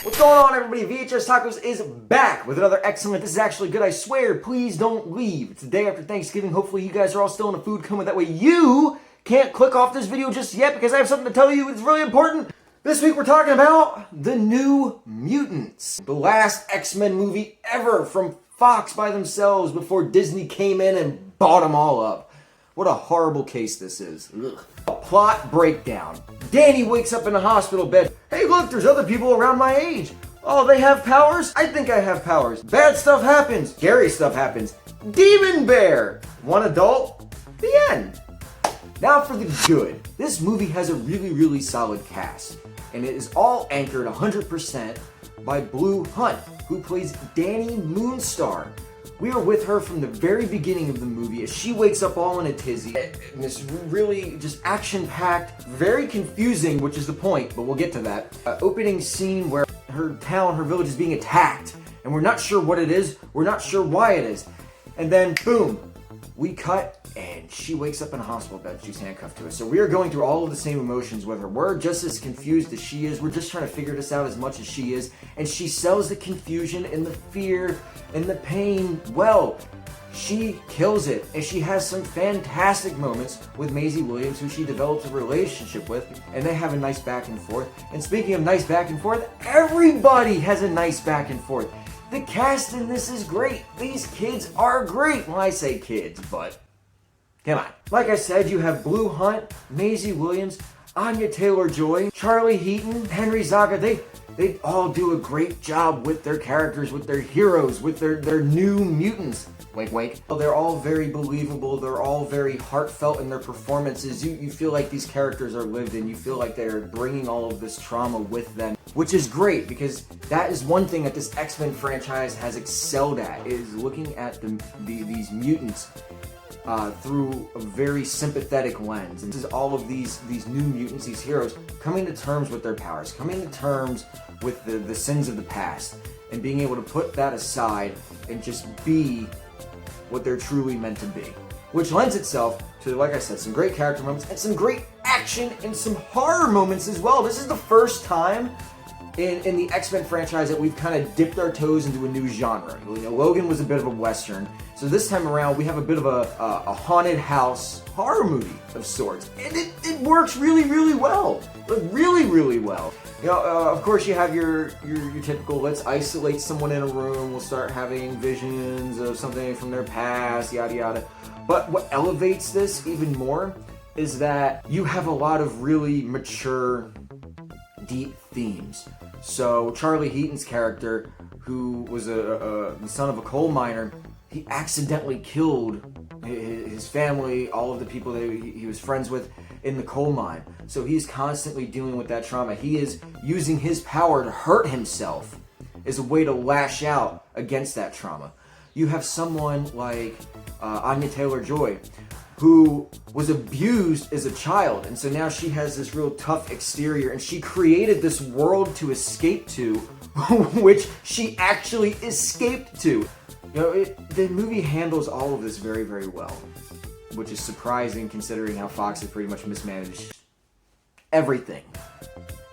What's going on, everybody? VHS Tacos is back with another excellent, this is actually good, I swear, please don't leave. It's the day after Thanksgiving. Hopefully you guys are all still in a food coma. That way you can't click off this video just yet because I have something to tell you. It's really important. This week we're talking about the New Mutants. The last X-Men movie ever from Fox by themselves before Disney came in and bought them all up. What a horrible case this is. Ugh. A plot breakdown. Danny wakes up in a hospital bed. Hey look, there's other people around my age. Oh, they have powers? I think I have powers. Bad stuff happens. Scary stuff happens. Demon Bear. One adult. The end. Now for the good. This movie has a really solid cast. And it is all anchored 100% by Blue Hunt, who plays Danny Moonstar. We are with her from the very beginning of the movie as she wakes up all in a tizzy. And this really just action-packed, very confusing, which is the point, but we'll get to that. Opening scene where her town, her village is being attacked. And we're not sure what it is, we're not sure why it is. And then, boom, we cut and she wakes up in a hospital bed. She's handcuffed to us. So we are going through all of the same emotions with her. We're just as confused as she is. We're just trying to figure this out as much as she is. And she sells the confusion and the fear and the pain well. She kills it. And she has some fantastic moments with Maisie Williams, who she develops a relationship with. And they have a nice back and forth. And speaking of nice back and forth, everybody has a nice back and forth. The cast in this is great. These kids are great. Well, I say kids, but come on. Like I said, you have Blue Hunt, Maisie Williams, Anya Taylor-Joy, Charlie Heaton, Henry Zaga. They all do a great job with their characters, with their heroes, with their new mutants. Wink, wink. They're all very believable. They're all very heartfelt in their performances. You feel like these characters are lived in. You feel like they're bringing all of this trauma with them, which is great because that is one thing that this X-Men franchise has excelled at, is looking at these mutants through a very sympathetic lens. And this is all of these new mutants, these heroes, coming to terms with their powers, coming to terms with the sins of the past, and being able to put that aside and just be what they're truly meant to be. Which lends itself to, like I said, some great character moments and some great action and some horror moments as well. This is the first time in the X-Men franchise that we've kind of dipped our toes into a new genre. You know, Logan was a bit of a Western, so this time around we have a bit of a haunted house horror movie of sorts. And it works really well. Really well. You know, of course you have your typical, let's isolate someone in a room, we'll start having visions of something from their past, yada yada. But what elevates this even more is that you have a lot of really mature, deep themes. So Charlie Heaton's character, who was the son of a coal miner, he accidentally killed his family, all of the people that he was friends with in the coal mine. So he's constantly dealing with that trauma. He is using his power to hurt himself as a way to lash out against that trauma. You have someone like Anya Taylor-Joy, who was abused as a child, and so now she has this real tough exterior, and she created this world to escape to, which she actually escaped to. You know, the movie handles all of this very well, which is surprising considering how Fox has pretty much mismanaged everything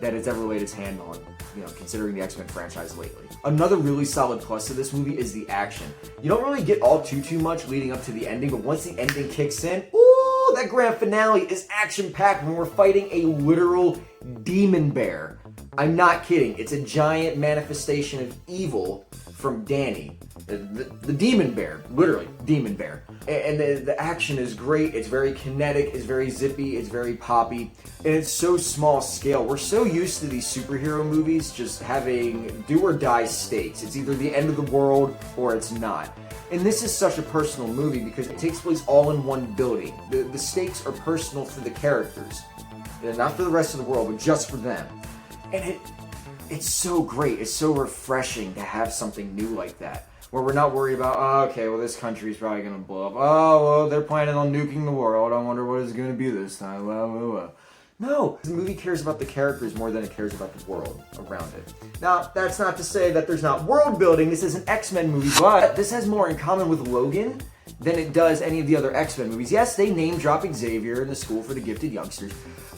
that it's ever laid its hand on, you know, considering the X-Men franchise lately. Another really solid plus to this movie is the action. You don't really get all too much leading up to the ending, but once the ending kicks in, ooh, that grand finale is action-packed when we're fighting a literal demon bear. I'm not kidding. It's a giant manifestation of evil from Danny. The demon bear, literally, demon bear. And the action is great, it's very kinetic, it's very zippy, it's very poppy, and it's so small scale. We're so used to these superhero movies just having do or die stakes. It's either the end of the world or it's not. And this is such a personal movie because it takes place all in one building. The stakes are personal for the characters. Not for the rest of the world, but just for them. And it's so great, it's so refreshing to have something new like that, where we're not worried about, oh, okay, well, this country's probably going to blow up. Oh, well, they're planning on nuking the world. I wonder what it's going to be this time. No, the movie cares about the characters more than it cares about the world around it. Now, that's not to say that there's not world building. This is an X-Men movie, but this has more in common with Logan than it does any of the other X-Men movies. Yes, they name drop Xavier in the School for the Gifted Youngsters,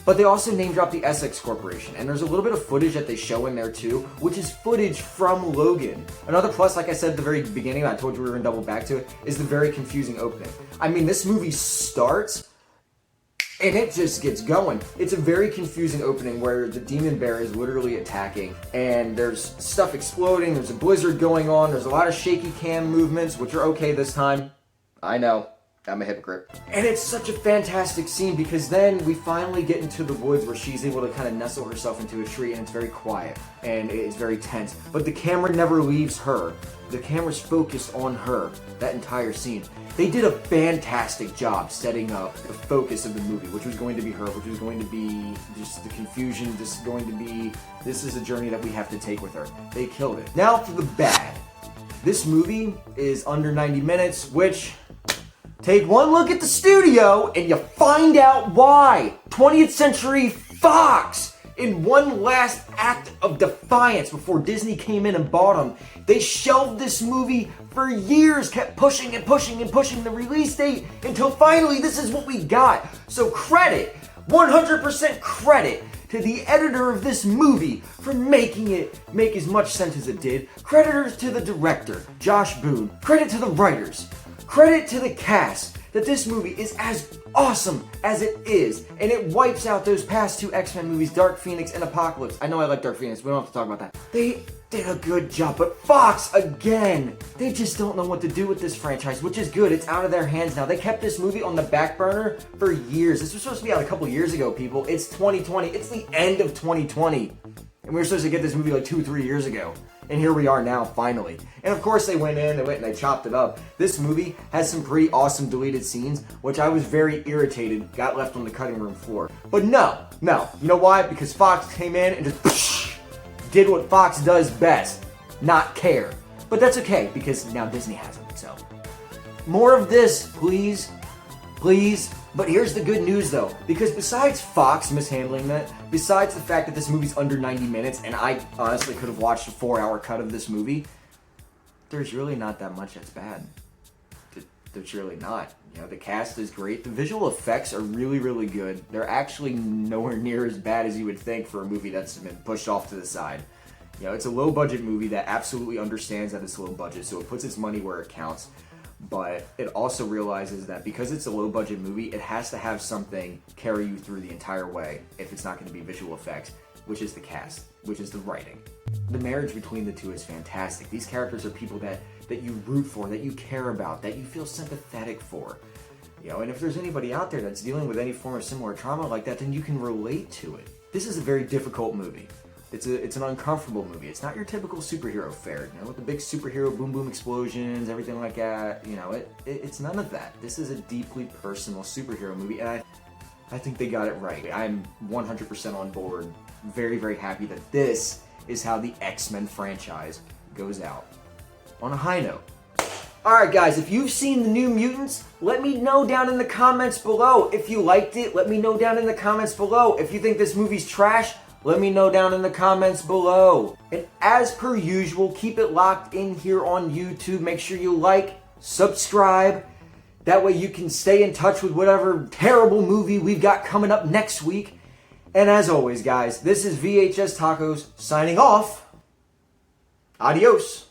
But they also name drop the Essex Corporation, and there's a little bit of footage that they show in there too, which is footage from Logan. Another plus, like I said at the very beginning, I told you we were gonna double back to it, is the very confusing opening. I mean, this movie starts, and it just gets going. It's a very confusing opening where the demon bear is literally attacking, and there's stuff exploding, there's a blizzard going on, there's a lot of shaky cam movements, which are okay this time. I know. I'm a hypocrite. And it's such a fantastic scene because then we finally get into the woods where she's able to kind of nestle herself into a tree, and it's very quiet and it's very tense. But the camera never leaves her. The camera's focused on her that entire scene. They did a fantastic job setting up the focus of the movie, which was going to be her, which was going to be just the confusion, this is a journey that we have to take with her. They killed it. Now for the bad. This movie is under 90 minutes, which... Take one look at the studio and you find out why. 20th Century Fox, in one last act of defiance before Disney came in and bought them, they shelved this movie for years, kept pushing and pushing and pushing the release date until finally this is what we got. So credit, 100% credit to the editor of this movie for making it make as much sense as it did. Creditors to the director, Josh Boone. Credit to the writers. Credit to the cast that this movie is as awesome as it is, and it wipes out those past two X-Men movies, Dark Phoenix and Apocalypse. I know I like Dark Phoenix, we don't have to talk about that. They did a good job, but Fox, again, they just don't know what to do with this franchise, which is good. It's out of their hands now. They kept this movie on the back burner for years. This was supposed to be out a couple years ago, people. It's 2020. It's the end of 2020. And we were supposed to get this movie like 2-3 years ago. And here we are now, finally. And of course they went and they chopped it up. This movie has some pretty awesome deleted scenes, which I was very irritated got left on the cutting room floor. But no. You know why? Because Fox came in and just did what Fox does best. Not care. But that's okay, because now Disney has it, so. More of this, please. Please. But here's the good news though, because besides Fox mishandling that, besides the fact that this movie's under 90 minutes, and I honestly could have watched a 4-hour cut of this movie, there's really not that much that's bad. There's really not. You know, the cast is great. The visual effects are really, really good. They're actually nowhere near as bad as you would think for a movie that's been pushed off to the side. You know, it's a low budget movie that absolutely understands that it's low budget, so it puts its money where it counts. But it also realizes that because it's a low budget movie, it has to have something carry you through the entire way if it's not going to be visual effects, which is the cast, which is the writing. The marriage between the two is fantastic. These characters are people that you root for, that you care about, that you feel sympathetic for. You know, and if there's anybody out there that's dealing with any form of similar trauma like that, then you can relate to it. This is a very difficult movie. It's an uncomfortable movie. It's not your typical superhero fare, you know, with the big superhero boom boom explosions, everything like that. You know, it's none of that. This is a deeply personal superhero movie, and I think they got it right. I'm 100% on board. Very, very happy that this is how the X-Men franchise goes out. On a high note. Alright guys, if you've seen the New Mutants, let me know down in the comments below. If you liked it, let me know down in the comments below. If you think this movie's trash, let me know down in the comments below. And as per usual, keep it locked in here on YouTube. Make sure you like, subscribe. That way you can stay in touch with whatever terrible movie we've got coming up next week. And as always, guys, this is VHS Tacos signing off. Adios.